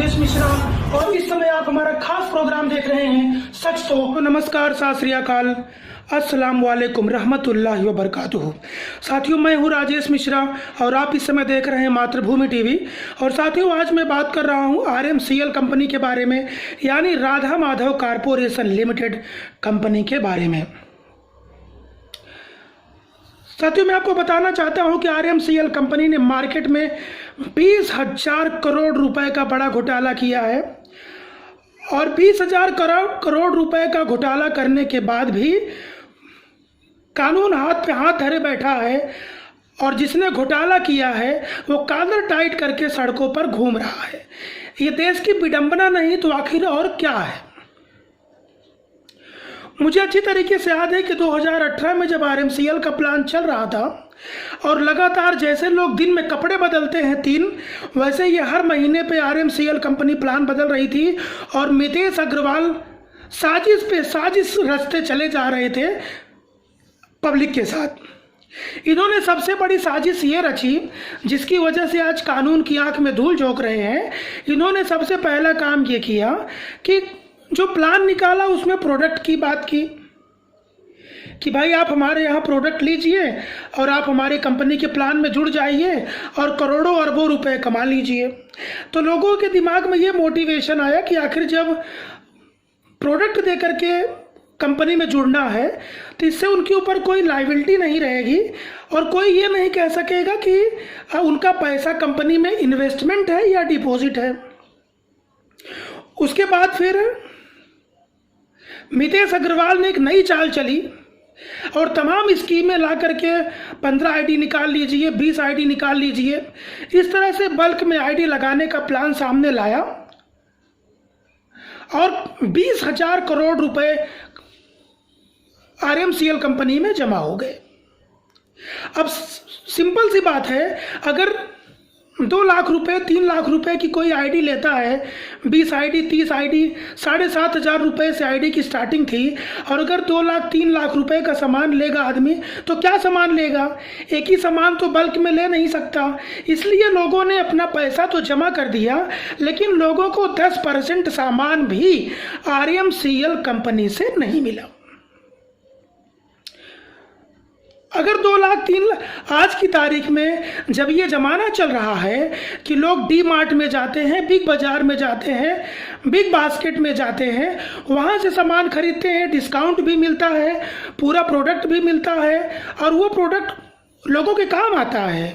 राजेश मिश्रा और इस समय आप हमारा खास प्रोग्राम देख रहे हैं सच तो। नमस्कार, सत श्री अकाल, अस्सलाम वालेकुम रहमतुल्लाहि व बरकातुहू। साथियों, मैं हूं राजेश मिश्रा और आप इस समय देख रहे हैं मातृभूमि टीवी। और साथियों, आज मैं बात कर रहा हूं RMCL कंपनी के बारे में, यानी Radha Madhav corporation limited company के बारे में। साथियों, मैं आपको बताना चाहता हूं कि RMCL कंपनी ने मार्केट में 20,000 करोड़ रुपए का बड़ा घोटाला किया है और 20,000 करोड़ रुपए का घोटाला करने के बाद भी कानून हाथ पे हाथ धरे बैठा है और जिसने घोटाला किया है वो कॉलर टाइट करके सड़कों पर घूम रहा है। ये देश की विडंबना नहीं तो आखिर और क्या है। मुझे अच्छी तरीके से याद है कि 2018 में जब RMCL का प्लान चल रहा था और लगातार जैसे लोग दिन में कपड़े बदलते हैं 3, वैसे ये हर महीने पे RMCL कंपनी प्लान बदल रही थी और मितेश अग्रवाल साजिश पे साजिश रचते चले जा रहे थे पब्लिक के साथ। इन्होंने सबसे बड़ी साजिश ये रची जिसकी वजह से आज कानून की आंख में धूल झोंक रहे हैं। इन्होंने सबसे पहला काम ये किया कि जो प्लान निकाला उसमें प्रोडक्ट की बात की कि भाई आप हमारे यहाँ प्रोडक्ट लीजिए और आप हमारी कंपनी के प्लान में जुड़ जाइए और करोड़ों अरबों रुपए कमा लीजिए। तो लोगों के दिमाग में ये मोटिवेशन आया कि आखिर जब प्रोडक्ट दे करके कंपनी में जुड़ना है तो इससे उनके ऊपर कोई लायबिलिटी नहीं रहेगी और कोई ये नहीं कह सकेगा कि उनका पैसा कंपनी में इन्वेस्टमेंट है या डिपॉजिट है। उसके बाद फिर मितेश अग्रवाल ने एक नई चाल चली और तमाम स्कीमें ला करके 15 आईडी निकाल लीजिए, 20 आईडी निकाल लीजिए, इस तरह से बल्क में आईडी लगाने का प्लान सामने लाया और 20,000 करोड़ रुपए RMCL कंपनी में जमा हो गए। अब सिंपल सी बात है, अगर 2 लाख रुपए 3 लाख रुपए की कोई आईडी लेता है, 20 आईडी 30 आईडी 7,500 रुपए से आईडी की स्टार्टिंग थी और अगर 2 लाख 3 लाख रुपए का सामान लेगा आदमी तो क्या सामान लेगा? एक ही सामान तो बल्क में ले नहीं सकता। इसलिए लोगों ने अपना पैसा तो जमा कर दिया लेकिन लोगों को 10% सामान भी RMCL कंपनी से नहीं मिला। अगर 2 लाख 3 लाख आज की तारीख में जब ये ज़माना चल रहा है कि लोग डी मार्ट में जाते हैं, बिग बाज़ार में जाते हैं, बिग बास्केट में जाते हैं, वहाँ से सामान खरीदते हैं, डिस्काउंट भी मिलता है, पूरा प्रोडक्ट भी मिलता है और वो प्रोडक्ट लोगों के काम आता है।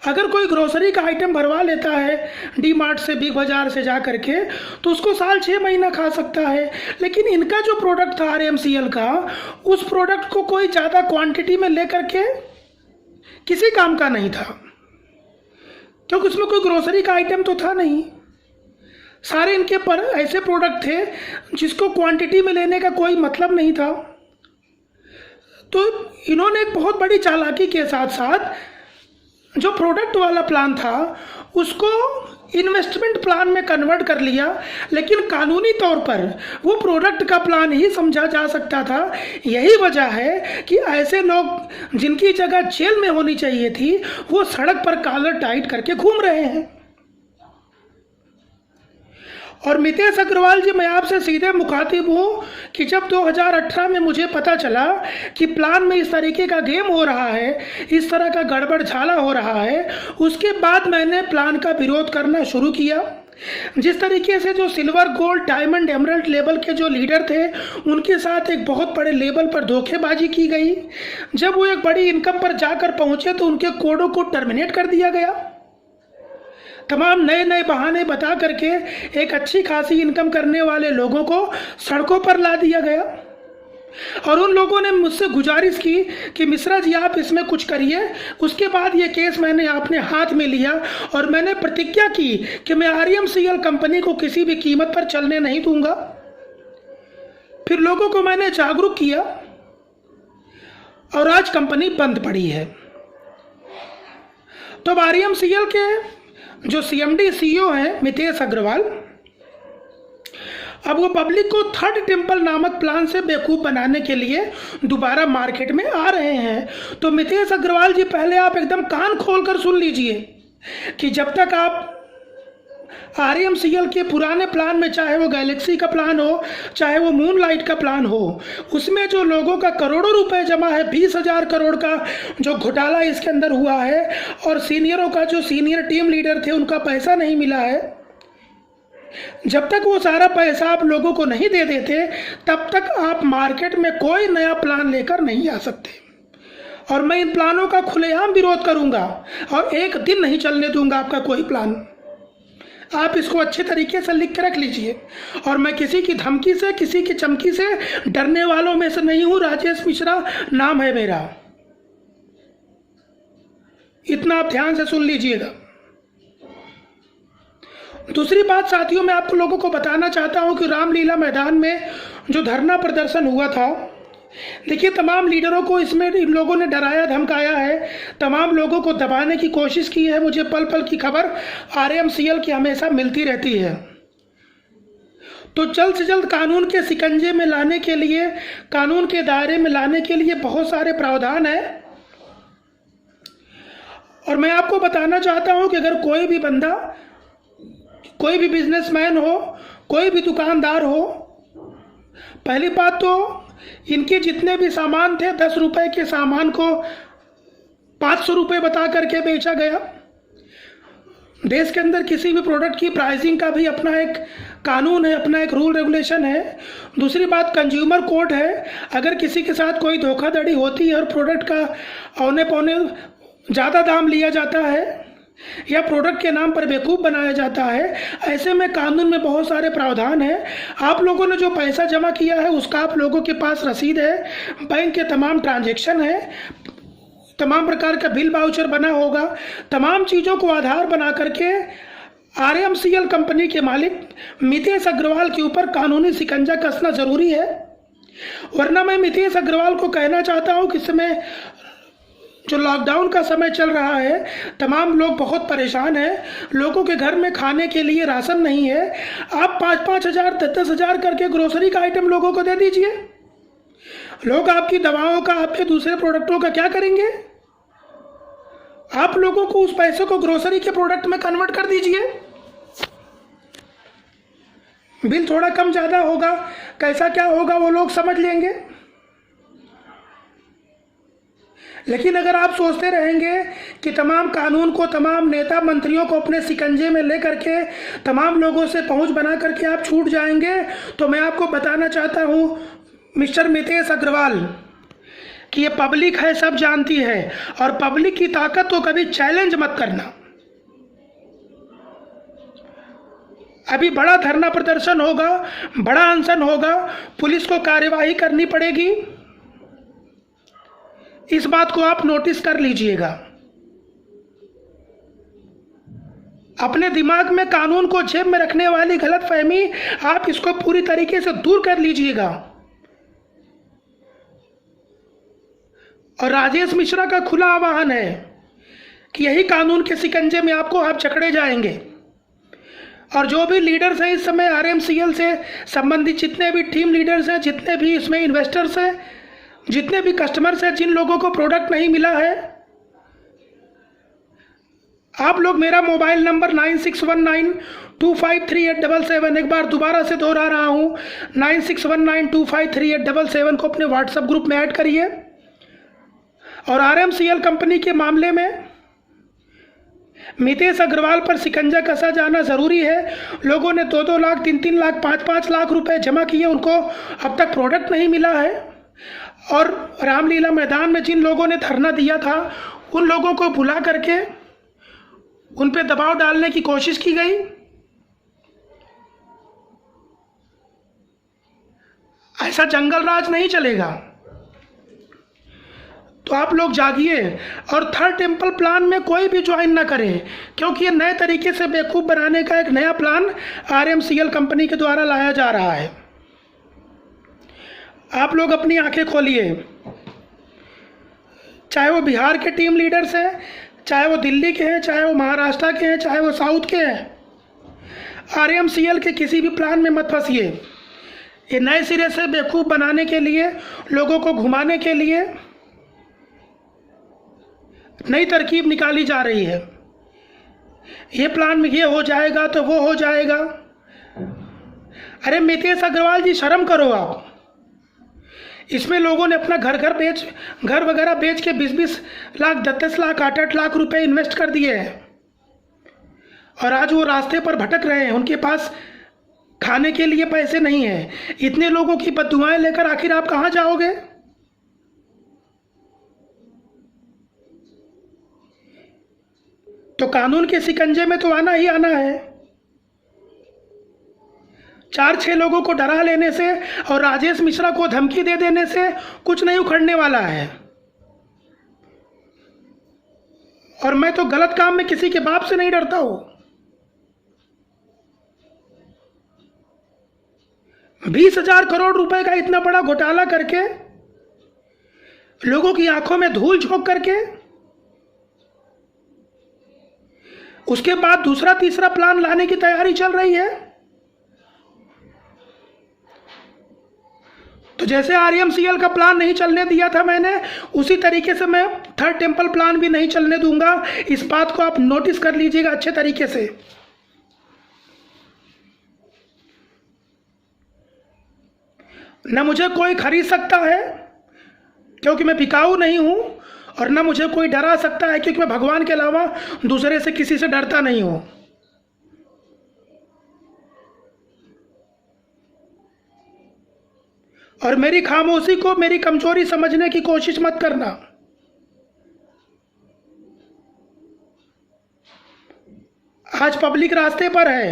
अगर कोई ग्रोसरी का आइटम भरवा लेता है डी मार्ट से, बिग बाज़ार से जा करके, तो उसको साल 6 महीना खा सकता है। लेकिन इनका जो प्रोडक्ट था RMCL का, उस प्रोडक्ट को कोई ज़्यादा क्वांटिटी में लेकर के किसी काम का नहीं था क्योंकि उसमें कोई ग्रोसरी का आइटम तो था नहीं। सारे इनके पर ऐसे प्रोडक्ट थे जिसको क्वांटिटी में लेने का कोई मतलब नहीं था। तो इन्होंने एक बहुत बड़ी चालाकी के साथ साथ जो प्रोडक्ट वाला प्लान था उसको इन्वेस्टमेंट प्लान में कन्वर्ट कर लिया, लेकिन कानूनी तौर पर वो प्रोडक्ट का प्लान ही समझा जा सकता था। यही वजह है कि ऐसे लोग जिनकी जगह जेल में होनी चाहिए थी वो सड़क पर कॉलर टाइट करके घूम रहे हैं। और मितेश अग्रवाल जी, मैं आपसे सीधे मुखातिब हूँ कि जब 2018 में मुझे पता चला कि प्लान में इस तरीके का गेम हो रहा है, इस तरह का गड़बड़ झाला हो रहा है, उसके बाद मैंने प्लान का विरोध करना शुरू किया। जिस तरीके से जो silver, gold, diamond, emerald level के जो लीडर थे उनके साथ एक बहुत बड़े लेवल पर धोखेबाजी की गई। जब वो एक बड़ी इनकम पर जाकर पहुँचे तो उनके कोडों को टर्मिनेट कर दिया गया। तमाम नए नए बहाने बता करके एक अच्छी खासी इनकम करने वाले लोगों को सड़कों पर ला दिया गया और उन लोगों ने मुझसे गुजारिश की कि मिश्रा जी आप इसमें कुछ करिए। उसके बाद ये केस मैंने अपने हाथ में लिया और मैंने प्रतिज्ञा की कि मैं RMCL कंपनी को किसी भी कीमत पर चलने नहीं दूंगा। फिर लोगों को मैंने जागरूक किया और आज कंपनी बंद पड़ी है। तो अब RMCL के जो CMD CEO हैं मितेश अग्रवाल, अब वो पब्लिक को थर्ड टेम्पल नामक प्लान से बेवकूफ़ बनाने के लिए दोबारा मार्केट में आ रहे हैं। तो मितेश अग्रवाल जी, पहले आप एकदम कान खोल कर सुन लीजिए कि जब तक आप आरएमसीएल के पुराने प्लान में, चाहे वो गैलेक्सी का प्लान हो, चाहे वो मूनलाइट का प्लान हो, उसमें जो लोगों का करोड़ों रुपए जमा है, 20,000 करोड़ का जो घोटाला इसके अंदर हुआ है, और सीनियरों का, जो सीनियर टीम लीडर थे, उनका पैसा नहीं मिला है। जब तक वो सारा पैसा आप लोगों को नहीं दे देते, तब तक आप मार्केट में कोई नया प्लान लेकर नहीं आ सकते। और मैं इन प्लानों का खुलेआम विरोध करूंगा और एक दिन नहीं चलने दूंगा आपका कोई प्लान। आप इसको अच्छे तरीके से लिख के रख लीजिए। और मैं किसी की धमकी से, किसी की चमकी से डरने वालों में से नहीं हूं। राजेश मिश्रा नाम है मेरा, इतना आप ध्यान से सुन लीजिएगा। दूसरी बात साथियों, मैं आप लोगों को बताना चाहता हूं कि रामलीला मैदान में जो धरना प्रदर्शन हुआ था, देखिए तमाम लीडरों को इसमें इन लोगों ने डराया धमकाया है, तमाम लोगों को दबाने की कोशिश की है। मुझे पल पल की खबर आरएमसीएल की हमेशा मिलती रहती है। तो जल्द से जल्द कानून के शिकंजे में लाने के लिए, कानून के दायरे में लाने के लिए बहुत सारे प्रावधान है। और मैं आपको बताना चाहता हूं कि अगर कोई भी बंदा, कोई भी बिजनेसमैन हो, कोई भी दुकानदार हो, पहली बात तो इनके जितने भी सामान थे, 10 रुपए के सामान को 500 रुपये बता करके बेचा गया। देश के अंदर किसी भी प्रोडक्ट की प्राइसिंग का भी अपना एक कानून है, अपना एक रूल रेगुलेशन है। दूसरी बात कंज्यूमर कोर्ट है। अगर किसी के साथ कोई धोखाधड़ी होती है और प्रोडक्ट का औने पौने ज़्यादा दाम लिया जाता है या प्रोडक्ट के नाम पर बेवकूफ़ बनाया जाता है, ऐसे में कानून में बहुत सारे प्रावधान हैं। आप लोगों ने जो पैसा जमा किया है उसका आप लोगों के पास रसीद है, बैंक के तमाम ट्रांजैक्शन है, तमाम प्रकार का बिल वाउचर बना होगा। तमाम चीज़ों को आधार बना करके आरएमसीएल कंपनी के मालिक मितेश अग्रवाल के ऊपर कानूनी शिकंजा कसना ज़रूरी है। वरना मैं मितेश अग्रवाल को कहना चाहता हूँ कि इस समय जो लॉकडाउन का समय चल रहा है, तमाम लोग बहुत परेशान हैं, लोगों के घर में खाने के लिए राशन नहीं है। आप 5-5 हज़ार, 10-10 हज़ार करके ग्रोसरी का आइटम लोगों को दे दीजिए। लोग आपकी दवाओं का, आपके दूसरे प्रोडक्टों का क्या करेंगे? आप लोगों को उस पैसे को ग्रोसरी के प्रोडक्ट में कन्वर्ट कर दीजिए। बिल थोड़ा कम ज़्यादा होगा, कैसा क्या होगा वो लोग समझ लेंगे। लेकिन अगर आप सोचते रहेंगे कि तमाम कानून को, तमाम नेता मंत्रियों को अपने शिकंजे में लेकर के तमाम लोगों से पहुंच बना करके आप छूट जाएंगे, तो मैं आपको बताना चाहता हूं मिस्टर मितेश अग्रवाल कि ये पब्लिक है, सब जानती है, और पब्लिक की ताकत तो कभी चैलेंज मत करना। अभी बड़ा धरना प्रदर्शन होगा, बड़ा अनशन होगा, पुलिस को कार्यवाही करनी पड़ेगी। इस बात को आप नोटिस कर लीजिएगा। अपने दिमाग में कानून को जेब में रखने वाली गलतफहमी, आप इसको पूरी तरीके से दूर कर लीजिएगा। और राजेश मिश्रा का खुला आह्वान है कि यही कानून के शिकंजे में आप जकड़े जाएंगे। और जो भी लीडर्स हैं इस समय आरएमसीएल से संबंधित, जितने भी टीम लीडर्स हैं, जितने भी इसमें इन्वेस्टर्स हैं, जितने भी कस्टमर्स हैं, जिन लोगों को प्रोडक्ट नहीं मिला है, आप लोग मेरा मोबाइल नंबर 9619253877, एक बार दोबारा से दोहरा रहा हूं, 9619253877 को अपने व्हाट्सएप ग्रुप में ऐड करिए। और आरएमसीएल कंपनी के मामले में मितेश अग्रवाल पर शिकंजा कसा जाना ज़रूरी है। लोगों ने 2-2 लाख, 3-3 लाख, 5-5 लाख रुपए जमा किए, उनको अब तक प्रोडक्ट नहीं मिला है। और रामलीला मैदान में जिन लोगों ने धरना दिया था, उन लोगों को बुला करके उन पे दबाव डालने की कोशिश की गई। ऐसा जंगल राज नहीं चलेगा। तो आप लोग जागिए और थर्ड टेम्पल प्लान में कोई भी ज्वाइन ना करे, क्योंकि ये नए तरीके से बेवकूफ़ बनाने का एक नया प्लान आरएमसीएल कंपनी के द्वारा लाया जा रहा है। आप लोग अपनी आंखें खोलिए। चाहे वो बिहार के टीम लीडर्स हैं, चाहे वो दिल्ली के हैं, चाहे वो महाराष्ट्र के हैं, चाहे वो साउथ के हैं, आरएमसीएल के किसी भी प्लान में मत फंसिए। ये नए सिरे से बेवकूफ़ बनाने के लिए, लोगों को घुमाने के लिए नई तरकीब निकाली जा रही है। ये प्लान में ये हो जाएगा तो वो हो जाएगा। अरे मितेश अग्रवाल जी, शर्म करो आप। इसमें लोगों ने अपना घर वगैरह बेच के 20-20 लाख, 10-10 लाख, 8-8 लाख रुपए इन्वेस्ट कर दिए हैं और आज वो रास्ते पर भटक रहे हैं। उनके पास खाने के लिए पैसे नहीं हैं। इतने लोगों की बद्दुआएं लेकर आखिर आप कहाँ जाओगे? तो कानून के शिकंजे में तो आना ही आना है। 4-6 लोगों को डरा लेने से और राजेश मिश्रा को धमकी दे देने से कुछ नहीं उखड़ने वाला है। और मैं तो गलत काम में किसी के बाप से नहीं डरता हूं। 20,000 करोड़ रुपए का इतना बड़ा घोटाला करके, लोगों की आंखों में धूल झोंक करके, उसके बाद दूसरा तीसरा प्लान लाने की तैयारी चल रही है। तो जैसे आरएमसीएल का प्लान नहीं चलने दिया था मैंने, उसी तरीके से मैं थर्ड टेंपल प्लान भी नहीं चलने दूंगा। इस बात को आप नोटिस कर लीजिएगा अच्छे तरीके से। न मुझे कोई खरीद सकता है क्योंकि मैं बिकाऊ नहीं हूं, और न मुझे कोई डरा सकता है क्योंकि मैं भगवान के अलावा दूसरे से किसी से डरता नहीं हूं। और मेरी खामोशी को मेरी कमजोरी समझने की कोशिश मत करना। आज पब्लिक रास्ते पर है,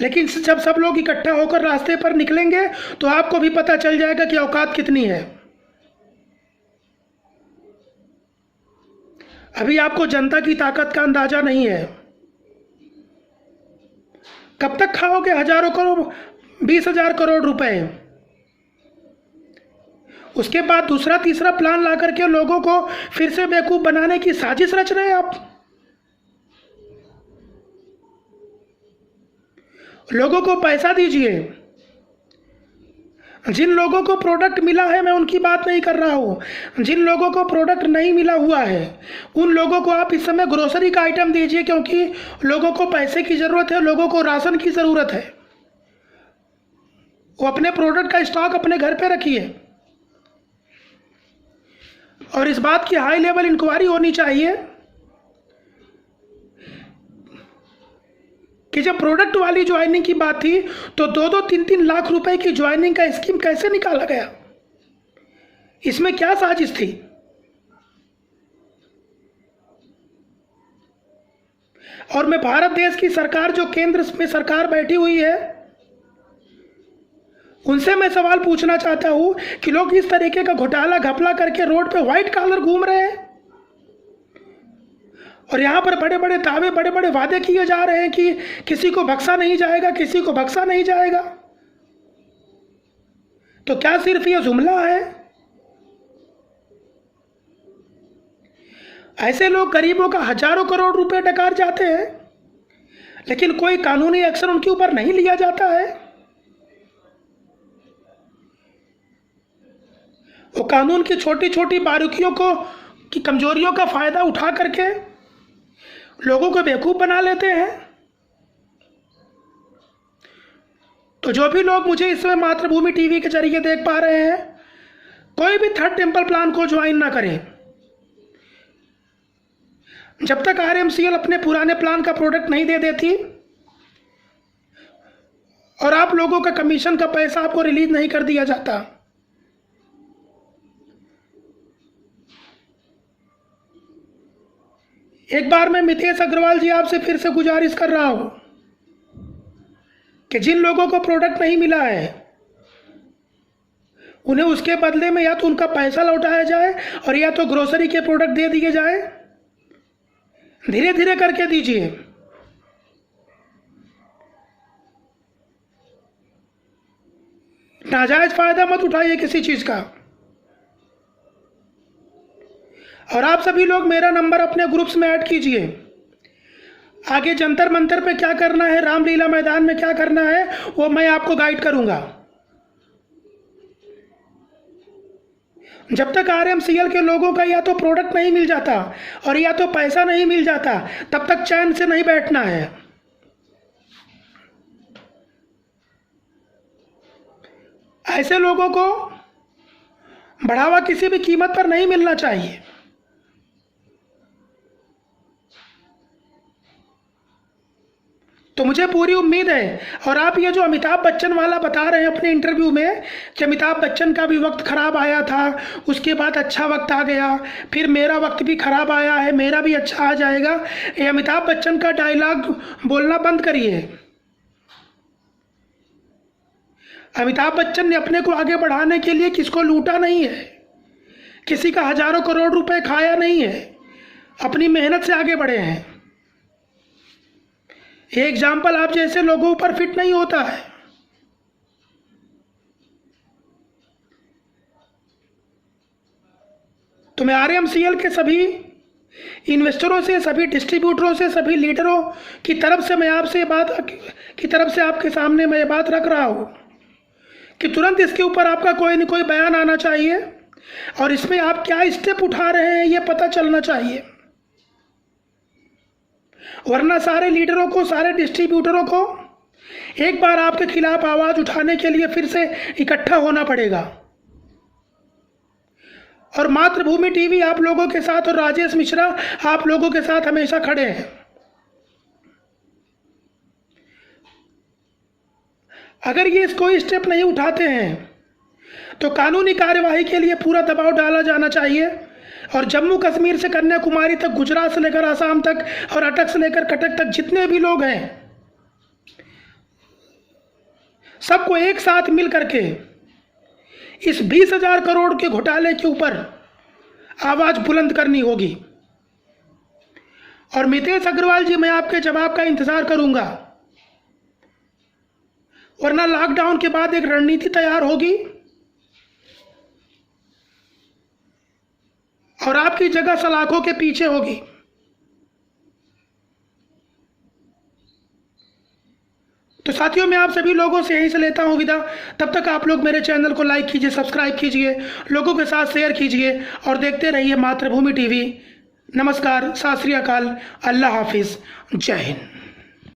लेकिन जब सब लोग इकट्ठा होकर रास्ते पर निकलेंगे तो आपको भी पता चल जाएगा कि औकात कितनी है। अभी आपको जनता की ताकत का अंदाजा नहीं है। कब तक खाओगे हजारों करोड़, 20,000 करोड़ रुपए? उसके बाद दूसरा तीसरा प्लान ला करके लोगों को फिर से बेवकूफ बनाने की साजिश रच रहे हैं आप। लोगों को पैसा दीजिए। जिन लोगों को प्रोडक्ट मिला है, मैं उनकी बात नहीं कर रहा हूं। जिन लोगों को प्रोडक्ट नहीं मिला हुआ है, उन लोगों को आप इस समय ग्रोसरी का आइटम दीजिए, क्योंकि लोगों को पैसे की जरूरत है, लोगों को राशन की जरूरत है। वो अपने प्रोडक्ट का स्टॉक अपने घर पे रखिए। और इस बात की हाई लेवल इंक्वायरी होनी चाहिए कि जब प्रोडक्ट वाली ज्वाइनिंग की बात थी तो 2-2, 3-3 लाख रुपए की ज्वाइनिंग का स्कीम कैसे निकाला गया? इसमें क्या साजिश थी? और मैं भारत देश की सरकार, जो केंद्र में सरकार बैठी हुई है, उनसे मैं सवाल पूछना चाहता हूं कि लोग इस तरीके का घोटाला घपला करके रोड पे व्हाइट कॉलर घूम रहे हैं और यहां पर बड़े बड़े दावे, बड़े बड़े वादे किए जा रहे हैं कि किसी को बख्शा नहीं जाएगा, किसी को बख्शा नहीं जाएगा। तो क्या सिर्फ ये जुमला है? ऐसे लोग गरीबों का हजारों करोड़ रुपए डकार जाते हैं, लेकिन कोई कानूनी एक्शन उनके ऊपर नहीं लिया जाता है। वो कानून की छोटी छोटी बारीकियों को, की कमजोरियों का फायदा उठा करके लोगों को बेवकूफ बना लेते हैं। तो जो भी लोग मुझे इस समय मातृभूमि टीवी के जरिए देख पा रहे हैं, कोई भी थर्ड टेंपल प्लान को ज्वाइन ना करें जब तक आरएमसीएल अपने पुराने प्लान का प्रोडक्ट नहीं दे देती और आप लोगों का कमीशन का पैसा आपको रिलीज नहीं कर दिया जाता। एक बार मैं मितेश अग्रवाल जी आपसे फिर से गुजारिश कर रहा हूं कि जिन लोगों को प्रोडक्ट नहीं मिला है, उन्हें उसके बदले में या तो उनका पैसा लौटाया जाए और या तो ग्रोसरी के प्रोडक्ट दे दिए जाए। धीरे धीरे करके दीजिए। नाजायज फायदा मत उठाइए किसी चीज का। और आप सभी लोग मेरा नंबर अपने ग्रुप्स में ऐड कीजिए। आगे जंतर मंतर पे क्या करना है, रामलीला मैदान में क्या करना है, वो मैं आपको गाइड करूंगा। जब तक आरएमसीएल के लोगों का या तो प्रोडक्ट नहीं मिल जाता और या तो पैसा नहीं मिल जाता, तब तक चैन से नहीं बैठना है। ऐसे लोगों को बढ़ावा किसी भी कीमत पर नहीं मिलना चाहिए। तो मुझे पूरी उम्मीद है, और आप ये जो अमिताभ बच्चन वाला बता रहे हैं अपने इंटरव्यू में कि अमिताभ बच्चन का भी वक्त खराब आया था, उसके बाद अच्छा वक्त आ गया, फिर मेरा वक्त भी खराब आया है, मेरा भी अच्छा आ जाएगा, ये अमिताभ बच्चन का डायलॉग बोलना बंद करिए। अमिताभ बच्चन ने अपने को आगे बढ़ाने के लिए किसको लूटा नहीं है, किसी का हजारों करोड़ रुपए खाया नहीं है, अपनी मेहनत से आगे बढ़े हैं। ये एग्जाम्पल आप जैसे लोगों पर फिट नहीं होता है। तो मैं आरएमसीएल के सभी इन्वेस्टरों से, सभी डिस्ट्रीब्यूटरों से, सभी लीडरों की तरफ से मैं आपसे आपके सामने मैं ये बात रख रहा हूं कि तुरंत इसके ऊपर आपका कोई न कोई बयान आना चाहिए और इसमें आप क्या स्टेप उठा रहे हैं ये पता चलना चाहिए। वरना सारे लीडरों को, सारे डिस्ट्रीब्यूटरों को एक बार आपके खिलाफ आवाज उठाने के लिए फिर से इकट्ठा होना पड़ेगा। और मातृभूमि टीवी आप लोगों के साथ और राजेश मिश्रा आप लोगों के साथ हमेशा खड़े हैं। अगर ये कोई स्टेप नहीं उठाते हैं तो कानूनी कार्यवाही के लिए पूरा दबाव डाला जाना चाहिए और जम्मू कश्मीर से कन्याकुमारी तक, गुजरात से लेकर आसाम तक और अटक से लेकर कटक तक जितने भी लोग हैं, सबको एक साथ मिल करके इस 20,000 करोड़ के घोटाले के ऊपर आवाज बुलंद करनी होगी। और मितेश अग्रवाल जी, मैं आपके जवाब का इंतजार करूंगा, वरना लॉकडाउन के बाद एक रणनीति तैयार होगी और आपकी जगह सलाखों के पीछे होगी। तो साथियों, मैं आप सभी लोगों से यहीं से लेता हूं विदा। तब तक आप लोग मेरे चैनल को लाइक कीजिए, सब्सक्राइब कीजिए, लोगों के साथ शेयर कीजिए और देखते रहिए मातृभूमि टीवी। नमस्कार, सत श्री अकाल, अल्लाह हाफिज, जय हिंद।